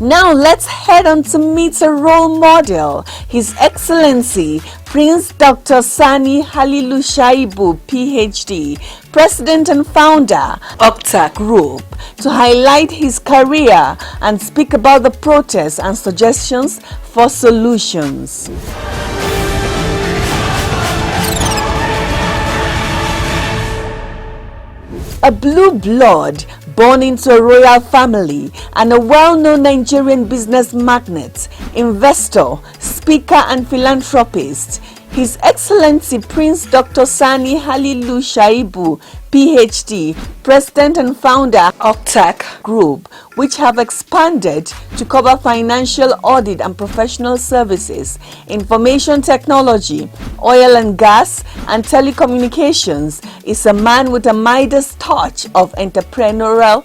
Now let's head on to meet a role model, His Excellency Prince Dr. Sani Halilu Shaibu, PhD, President and Founder, Octa Group, to highlight his career and speak about the protests and suggestions for solutions. A blue blood born into a royal family and a well-known Nigerian business magnate, investor, speaker and philanthropist, His Excellency Prince Dr. Sani Halilu Shaibu, PhD, President and Founder of Octa Group, which have expanded to cover financial audit and professional services, information technology, oil and gas, and telecommunications, is a man with a Midas touch of entrepreneurial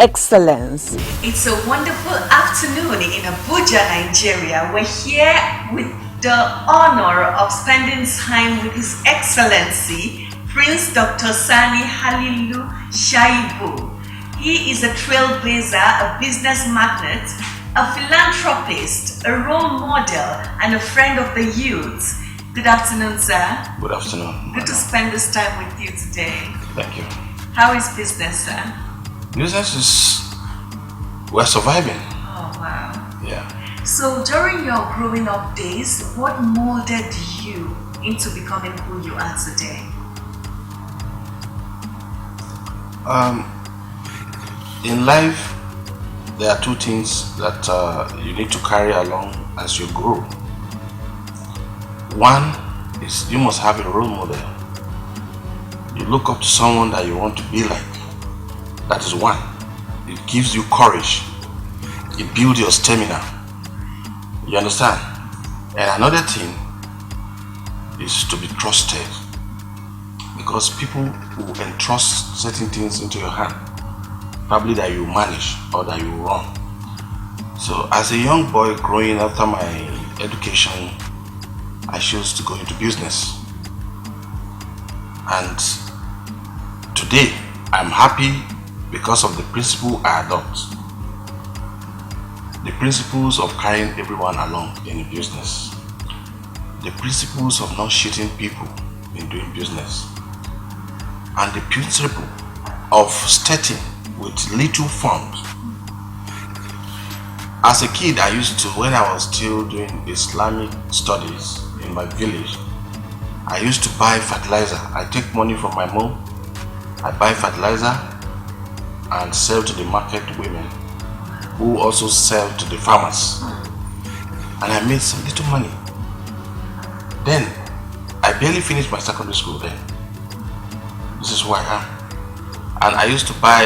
excellence. It's a wonderful afternoon in Abuja, Nigeria. We're here with the honor of spending time with His Excellency Prince Dr. Sani Halilu Shaibu. He is a trailblazer, a business magnate, a philanthropist, a role model, and a friend of the youth. Good afternoon, sir. Good afternoon. Good to spend this time with you today. Thank you. How is business, sir? Business is, we're surviving. Oh, wow. Yeah. So during your growing up days, what molded you into becoming who you are today? In life, there are two things that you need to carry along as you grow. One is you must have a role model. You look up to someone that you want to be like. That is one. It gives you courage. It builds your stamina. You understand? And another thing is to be trusted. Because people will entrust certain things into your hand, probably that you manage or that you run. So as a young boy growing after my education, I chose to go into business. And today I'm happy because of the principle I adopt. The principles of carrying everyone along in a business. The principles of not cheating people in doing business. And the principle of starting with little funds. As a kid, I used to, when I was still doing Islamic studies in my village, I used to buy fertilizer. I take money from my mom, I buy fertilizer and sell to the market women who also sell to the farmers. And I made some little money. Then, I barely finished my secondary school then. This is who I am. And I used to buy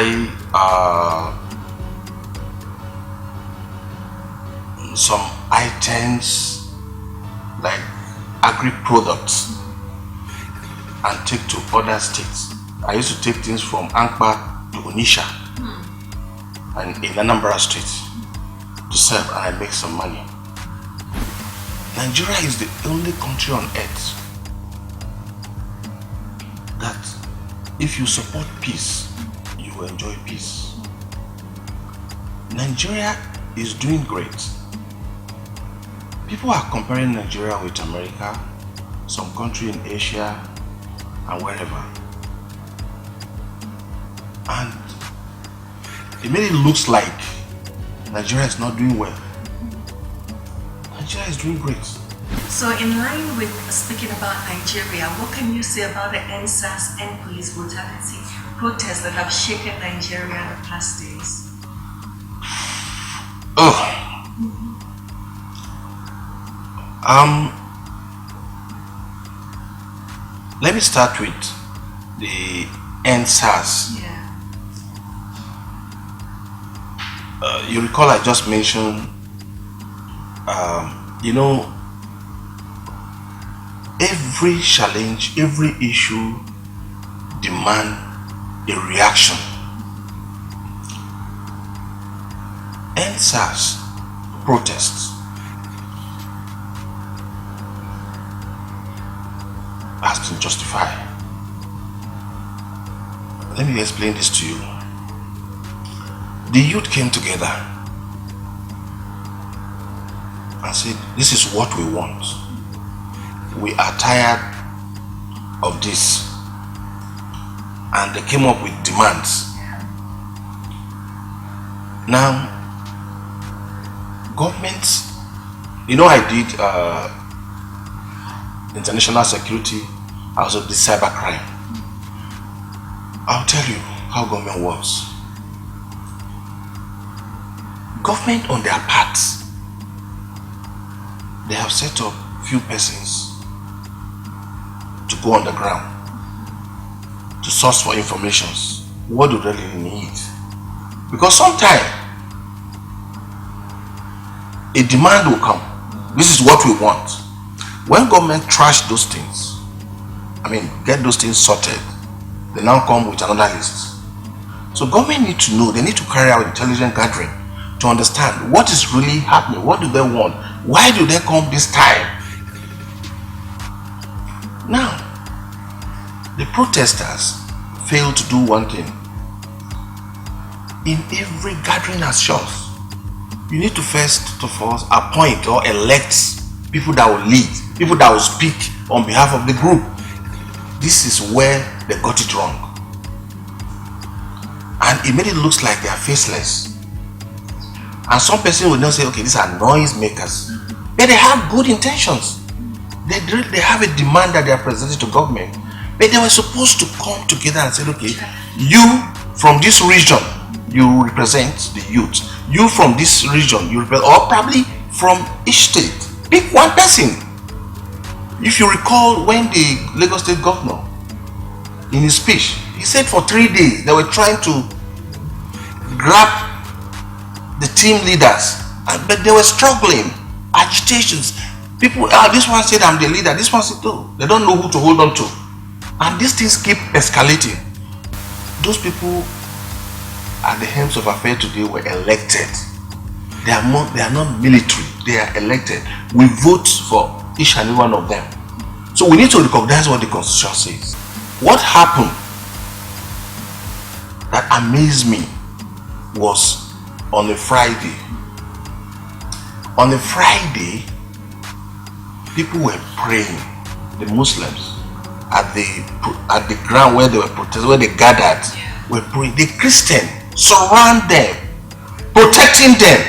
some items like agri products and take to other states. I used to take things from Ankpa to Onisha and in Anambra State to sell, and I make some money. Nigeria is the only country on earth that if you support peace, you will enjoy peace. Nigeria is doing great. People are comparing Nigeria with America, some country in Asia, and wherever. And it made it looks like Nigeria is not doing well. Nigeria is doing great. So in line with speaking about Nigeria, what can you say about the SARS and police brutality protests that have shaken Nigeria in the past days? Let me start with the SARS. Yeah. You recall I just mentioned, every challenge, every issue demand a reaction. SARS protests has been justified. Let me explain this to you. The youth came together and said, this is what we want. We are tired of this. And they came up with demands. Now, governments, I did international security, I also did cybercrime. I'll tell you how government works. Government on their parts, they have set up few persons to go on the ground to source for informations. What do they really need? Because sometimes a demand will come. This is what we want. When government trash those things, get those things sorted, they now come with another list. So government need to know, they need to carry out intelligence gathering to understand what is really happening, what do they want, why do they come this time. Now, the protesters failed to do one thing. In every gathering as shows, you need to first of all appoint or elect people that will lead, people that will speak on behalf of the group. This is where they got it wrong. And it made it look like they are faceless. And some person will now say, okay, these are noise makers. But they have good intentions. They have a demand that they are presenting to government. But they were supposed to come together and say, okay, you from this region, you represent the youth. You from this region, you represent, or probably from each state. Pick one person. If you recall, when the Lagos State governor, in his speech, he said for 3 days they were trying to grab the team leaders, but they were struggling, agitations. People, this one said I'm the leader, this one said no. They don't know who to hold on to. And these things keep escalating. Those people at the helms of affairs today were elected. They are not military, they are elected. We vote for each and every one of them. So we need to recognize what the Constitution says. What happened that amazed me was on a Friday. On a Friday, people were praying, the Muslims, at the ground where they were protesting, where they gathered, were praying. The Christians surround them, protecting them.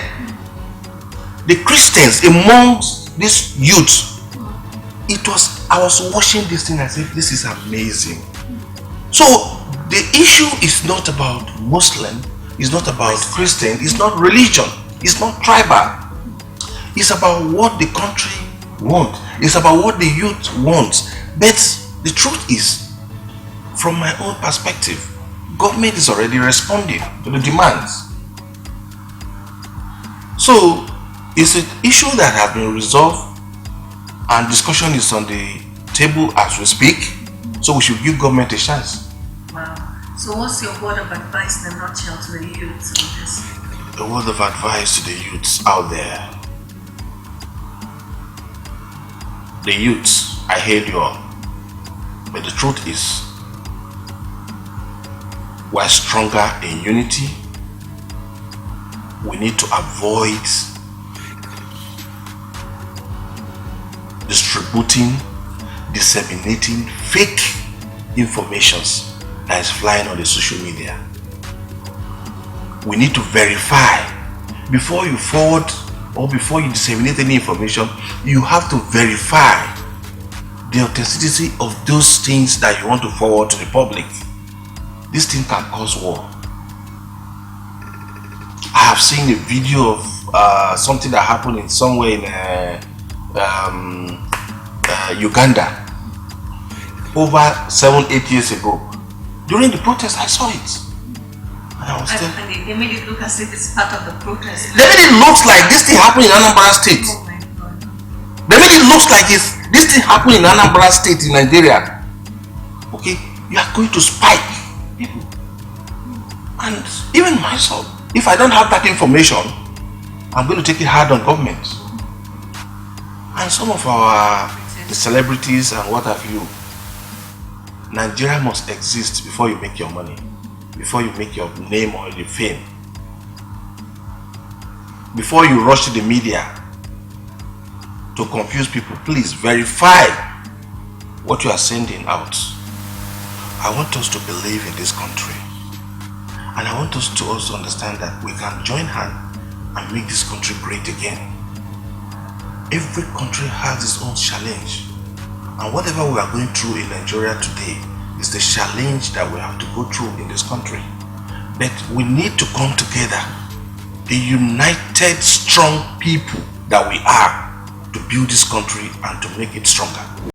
The Christians amongst these youths. I was watching this thing and I said, this is amazing. So the issue is not about Muslim, it's not about Christian, it's not religion, it's not tribal. It's about what the country wants. It's about what the youth wants. But the truth is, from my own perspective, government is already responding to the demands. So it's an issue that has been resolved and discussion is on the table as we speak. So we should give government a chance. Wow. So what's your word of advice in a nutshell to the youths on this? The word of advice to the youths out there. The youths, I hail you all. But the truth is, we're stronger in unity. We need to avoid distributing, disseminating fake informations that is flying on the social media. We need to verify before you forward or before you disseminate any information. You have to verify the authenticity of those things that you want to forward to the public. This thing can cause war. I have seen a video of something that happened in somewhere in Uganda over 7-8 years ago. During the protest, I saw it. And they made it look as if it's part of the protest. They made it look like this thing happened in Anambra State. Oh my God. They made it look like this thing happened in Anambra State in Nigeria. Okay, you are going to spike people. And even myself, if I don't have that information, I'm going to take it hard on government. And some of the celebrities and what have you, Nigeria must exist before you make your money, before you make your name or your fame, before you rush to the media to confuse people. Please verify what you are sending out. I want us to believe in this country. And I want us to also understand that we can join hands and make this country great again. Every country has its own challenge. And whatever we are going through in Nigeria today is the challenge that we have to go through in this country. But we need to come together, the united, strong people that we are, to build this country and to make it stronger.